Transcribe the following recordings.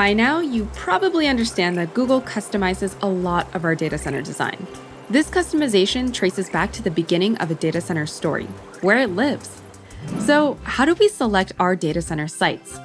By now, you probably understand that Google customizes a lot of our data center design. This customization traces back to the beginning of a data center story, where it lives. So, how do we select our data center sites?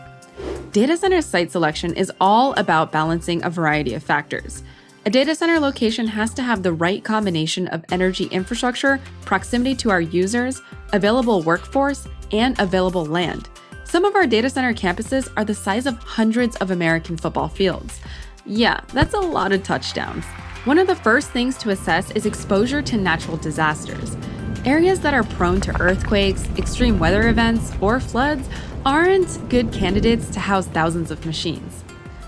Data center site selection is all about balancing a variety of factors. A data center location has to have the right combination of energy infrastructure, proximity to our users, available workforce, and available land. Some of our data center campuses are the size of hundreds of American football fields. Yeah, that's a lot of touchdowns. One of the first things to assess is exposure to natural disasters. Areas that are prone to earthquakes, extreme weather events, or floods aren't good candidates to house thousands of machines.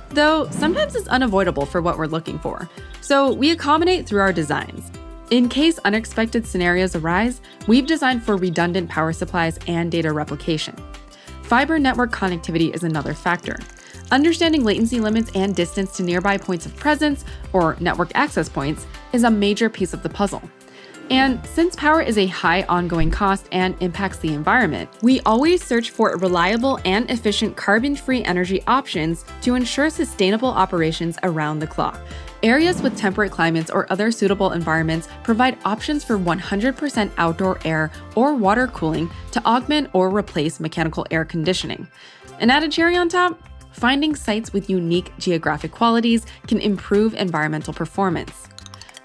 Though sometimes it's unavoidable for what we're looking for, so we accommodate through our designs. In case unexpected scenarios arise, we've designed for redundant power supplies and data replication. Fiber network connectivity is another factor. Understanding latency limits and distance to nearby points of presence, or network access points, is a major piece of the puzzle. And since power is a high ongoing cost and impacts the environment, we always search for reliable and efficient carbon-free energy options to ensure sustainable operations around the clock. Areas with temperate climates or other suitable environments provide options for 100% outdoor air or water cooling to augment or replace mechanical air conditioning. And add a cherry on top, finding sites with unique geographic qualities can improve environmental performance.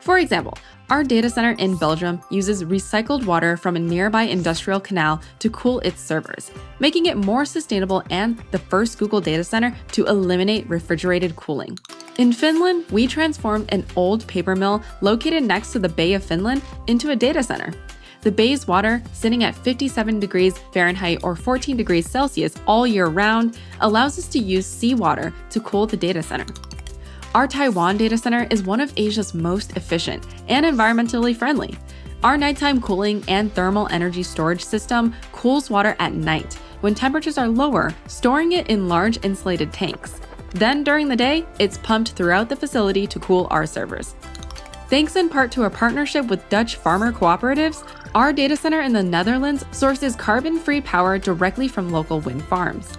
For example, our data center in Belgium uses recycled water from a nearby industrial canal to cool its servers, making it more sustainable and the first Google data center to eliminate refrigerated cooling. In Finland, we transformed an old paper mill located next to the Bay of Finland into a data center. The bay's water, sitting at 57 degrees Fahrenheit or 14 degrees Celsius all year round, allows us to use seawater to cool the data center. Our Taiwan data center is one of Asia's most efficient and environmentally friendly. Our nighttime cooling and thermal energy storage system cools water at night when temperatures are lower, storing it in large insulated tanks. Then during the day, it's pumped throughout the facility to cool our servers. Thanks in part to a partnership with Dutch farmer cooperatives, our data center in the Netherlands sources carbon-free power directly from local wind farms.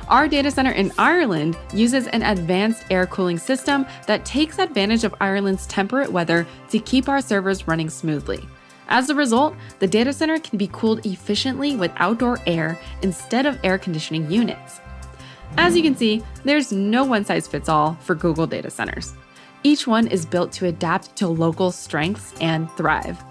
Our data center in Ireland uses an advanced air cooling system that takes advantage of Ireland's temperate weather to keep our servers running smoothly. As a result, the data center can be cooled efficiently with outdoor air instead of air conditioning units. As you can see, there's no one-size-fits-all for Google data centers. Each one is built to adapt to local strengths and thrive.